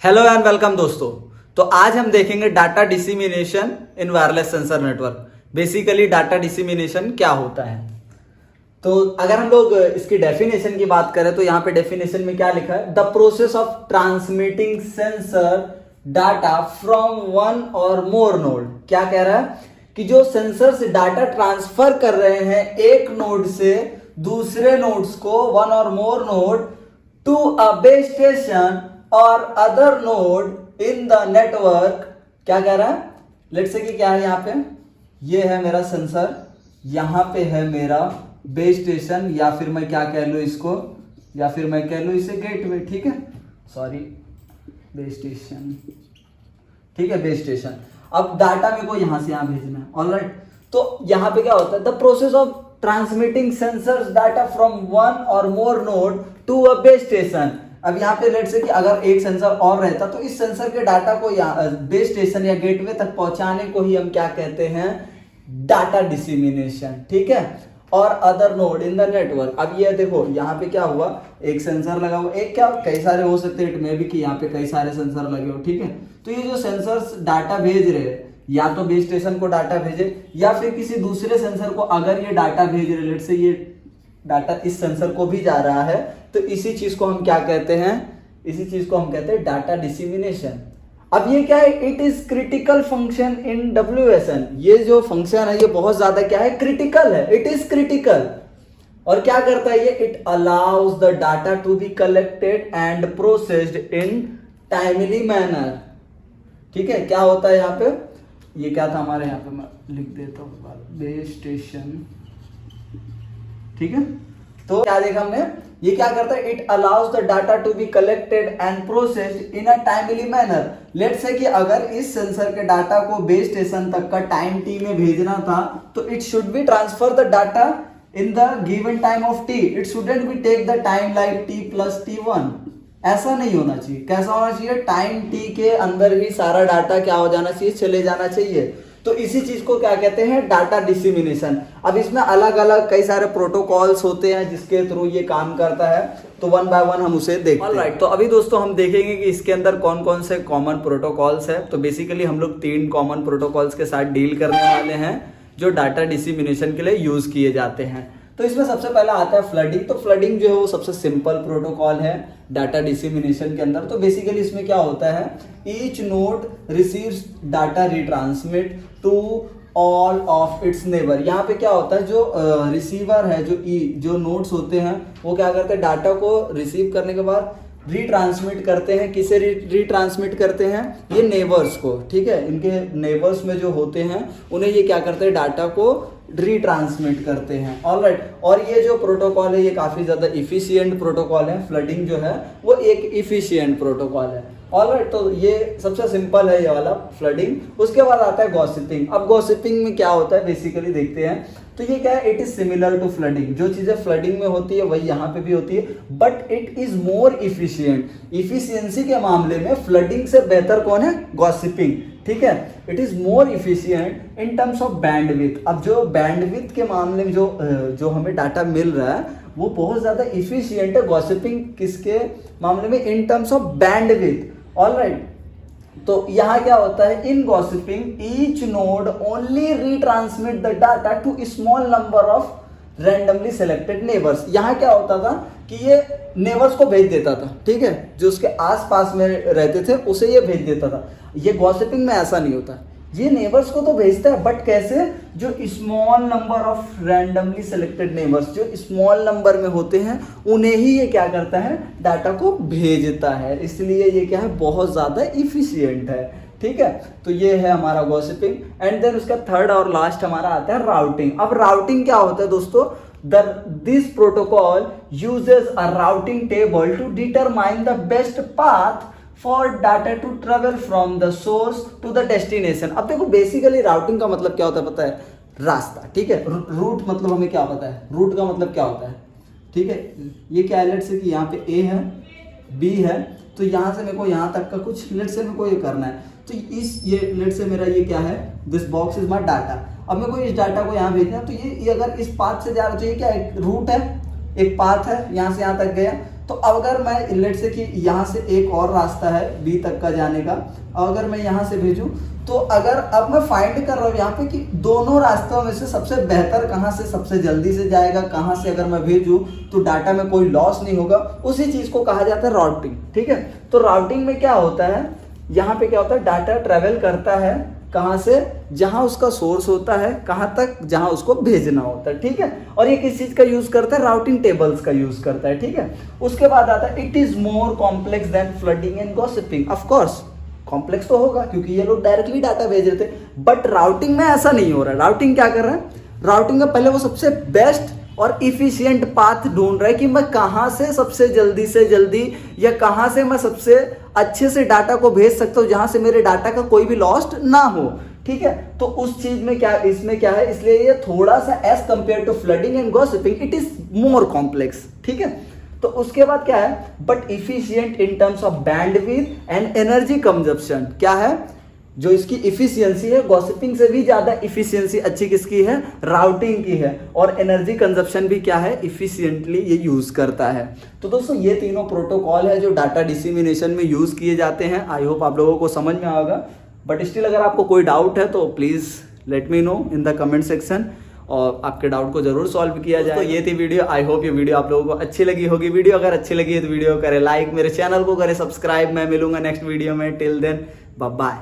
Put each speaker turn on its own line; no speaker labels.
Hello and welcome दोस्तों। तो आज हम देखेंगे डाटा डिसिमिनेशन इन wireless sensor network. Basically data dissemination क्या होता है। तो अगर हम लोग इसकी डेफिनेशन की बात करें तो यहाँ पे डेफिनेशन में क्या लिखा है, the process of transmitting sensor data from one or more node. क्या कह रहा है कि जो सेंसर से डाटा ट्रांसफर कर रहे हैं एक नोड से दूसरे नोड्स को, one or more node, to a base station or other node in the network. क्या कह रहा है, लेट्स से कि क्या है, यहाँ पे ये है मेरा सेंसर, यहाँ पे है मेरा बेस स्टेशन, या फिर मैं क्या कह लूँ इसको, या फिर मैं कह लूँ इसे गेटवे। ठीक है, सॉरी, बेस स्टेशन। ठीक है, बेस स्टेशन। अब डाटा मेरे को यहां से यहां भेजना है। ऑलराइट, तो यहां पे क्या होता है, the process of transmitting sensors data from one or more node to a base station. अब यहाँ पे लेट से कि अगर एक सेंसर और रहता तो इस सेंसर के डाटा को बेस स्टेशन या गेटवे तक पहुंचाने को ही हम क्या कहते हैं, डाटा डिसिमिनेशन। ठीक है, और other node in the network. अब ये देखो यहाँ पे क्या हुआ, एक सेंसर लगा हुआ, एक क्या कई सारे हो सकते हैं, इट में भी कि यहाँ पे कई सारे सेंसर लगे हो। ठीक है, तो ये जो सेंसर्स डाटा भेज रहे हैं, या तो बेस स्टेशन को डाटा भेजे या फिर किसी दूसरे सेंसर को अगर ये डाटा भेज रहे, लेट से ये डाटा इस सेंसर को भी जा रहा है, तो इसी चीज को हम क्या कहते हैं, इसी चीज को हम कहते हैं डाटा डिसिमिनेशन। अब ये क्या है, it is critical function in WSN। ये जो फंक्शन है ये बहुत ज्यादा क्या है, क्रिटिकल है, इट इज क्रिटिकल। और क्या करता है ये, it allows the data to be collected and processed in timely manner. ठीक है, क्या होता है यहाँ पे, ये क्या था हमारे यहाँ पे, मैं लिख देता हूँ, बेस स्टेशन। ठीक है, तो क्या देखा हमने, ये क्या करता है, it allows the data to be collected and processed in a timely manner. Let's say कि अगर इस सेंसर के डाटा को बेस स्टेशन तक का टाइम टी में भेजना था, तो it should be transfer the data in the given time of T. It shouldn't be take the time like t+t1। ऐसा नहीं होना चाहिए। कैसा होना चाहिए, टाइम टी के अंदर ही सारा डाटा क्या हो जाना चाहिए, चले जाना चाहिए। तो इसी चीज को क्या कहते हैं, डाटा डिसिमिनेशन। अब इसमें अलग अलग कई सारे प्रोटोकॉल्स होते हैं जिसके थ्रू ये काम करता है, तो वन बाय वन हम उसे देखते हैं। ऑलराइट, तो अभी दोस्तों हम देखेंगे कि इसके अंदर कौन कौन से कॉमन प्रोटोकॉल्स है। तो बेसिकली हम लोग 3 कॉमन प्रोटोकॉल्स के साथ डील करने वाले हैं जो डाटा डिसिमिनेशन के लिए यूज किए जाते हैं। तो इसमें सबसे पहला आता है फ्लडिंग। तो फ्लडिंग जो है वो सबसे सिंपल प्रोटोकॉल है डाटा डिसिमिनेशन के अंदर। तो बेसिकली इसमें क्या होता है, each node receives data retransmit to all of its neighbour. यहाँ पे क्या होता है, जो रिसीवर है, जो नोड्स होते हैं वो क्या करते हैं, डाटा को रिसीव करने के बाद रिट्रांसमिट करते हैं। किसे रिट्रांसमिट करते हैं, ये नेबर्स को। ठीक है, इनके नेबर्स में जो होते हैं उन्हें ये क्या करते हैं, डाटा को रिट्रांसमिट करते हैं। ऑलराइट, और ये जो प्रोटोकॉल है ये काफी ज्यादा इफिशिएंट प्रोटोकॉल है। फ्लडिंग जो है वो एक इफिशिएंट प्रोटोकॉल है। ऑलराइट, तो ये सबसे सिंपल है ये वाला फ्लडिंग। उसके बाद आता है गॉसिपिंग। अब गॉसिपिंग में क्या होता है बेसिकली देखते हैं। तो ये क्या है, it is similar to flooding. जो चीजें फ्लडिंग में होती है वही यहाँ पे भी होती है, but it is more efficient. Efficiency के मामले में फ्लडिंग से बेहतर कौन है, गॉसिपिंग। ठीक है, it is more efficient in terms of bandwidth. अब जो बैंडविड्थ के मामले में जो हमें डाटा मिल रहा है वो बहुत ज्यादा इफिशिएंट है गॉसिपिंग किसके मामले में, in terms of bandwidth. Alright, तो यहाँ क्या होता है, in gossiping each node only retransmit the data to small number of randomly selected neighbours. यहाँ क्या होता था कि ये नेबर्स को भेज देता था। ठीक है, जो उसके आसपास में रहते थे उसे ये भेज देता था। ये गॉसिपिंग में ऐसा नहीं होता, ये नेबर्स को तो भेजता है, बट कैसे, जो small number of randomly selected neighbours, जो स्मॉल नंबर में होते हैं उन्हें ही ये क्या करता है, डाटा को भेजता है। इसलिए ये क्या है, बहुत ज्यादा इफिशिएंट है। ठीक है, तो ये है हमारा गॉसिपिंग। एंड देन उसका थर्ड और लास्ट हमारा आता है राउटिंग। अब राउटिंग क्या होता है दोस्तों, this protocol uses a routing table to determine the best path for data to travel from the source to the destination. अब देखो बेसिकली राउटिंग का मतलब क्या होता है पता है, रास्ता। ठीक है, रूट मतलब हमें क्या पता है, रूट का मतलब क्या होता है। ठीक है, ये क्या है, लेट से कि यहाँ पे A है, B है, तो यहाँ से मेरे को यहाँ तक का कुछ लेट से मेरे को ये करना है। तो ये लेट से मेरा ये क्या है, this box is my data. अब मेरे को इस डाटा को यहाँ भेजना है, तो ये अगर इस पाथ से जा रहा है तो ये क्या है, रूट है, एक पाथ है, यहाँ से यहाँ तक गया। तो अगर मैं लेट से कि यहाँ से एक और रास्ता है बी तक का जाने का, अगर मैं यहाँ से भेजूँ तो अगर अब मैं फाइंड कर रहा हूँ यहाँ पे कि दोनों रास्तों में से सबसे बेहतर कहाँ से सबसे जल्दी से जाएगा, कहाँ से अगर मैं भेजूँ तो डाटा में कोई लॉस नहीं होगा, उसी चीज को कहा जाता है राउटिंग। ठीक है, तो राउटिंग में क्या होता है, यहाँ पे क्या होता है, डाटा ट्रेवल करता है कहाँ से, जहां उसका सोर्स होता है, कहां तक, जहां उसको भेजना होता है। ठीक है, और ये किस चीज का यूज करता है, राउटिंग टेबल्स का यूज करता है। ठीक है, उसके बाद आता है it is more complex than flooding and gossiping. Of course complex तो होगा क्योंकि ये लोग डायरेक्टली डाटा भेज रहे थे, बट राउटिंग में ऐसा नहीं हो रहा है। राउटिंग क्या कर रहा है, राउटिंग में पहले वो सबसे बेस्ट और इफिशिएंट पाथ ढूंढ रहा है कि मैं कहां से सबसे जल्दी या कहां से मैं सबसे अच्छे से डाटा को भेज सकता हूं जहां से मेरे डाटा का कोई भी लॉस्ट ना हो। ठीक है, तो उस चीज में क्या, इसमें क्या है, इसलिए ये थोड़ा सा as compare to flooding and gossiping it is more complex. ठीक है, तो उसके बाद क्या है, but efficient in terms of bandwidth and energy consumption. क्या है, जो इसकी इफिशियंसी है गॉसिपिंग से भी ज्यादा इफिशियंसी अच्छी किसकी है, राउटिंग की है, और एनर्जी कंजप्शन भी क्या है, इफिशियंटली ये यूज करता है। तो दोस्तों ये तीनों प्रोटोकॉल है जो डाटा डिसिमिनेशन में यूज किए जाते हैं। आई होप आप लोगों को समझ में आएगा, बट स्टिल अगर आपको कोई डाउट है तो please let me know in the comment section और आपके डाउट को जरूर सॉल्व किया जाए। तो ये थी वीडियो, आई होप ये वीडियो आप लोगों को अच्छी लगी होगी। वीडियो अगर अच्छी लगी है तो वीडियो को करें लाइक, मेरे चैनल को करें सब्सक्राइब। मैं मिलूंगा नेक्स्ट वीडियो में, टिल देन बाय बाय।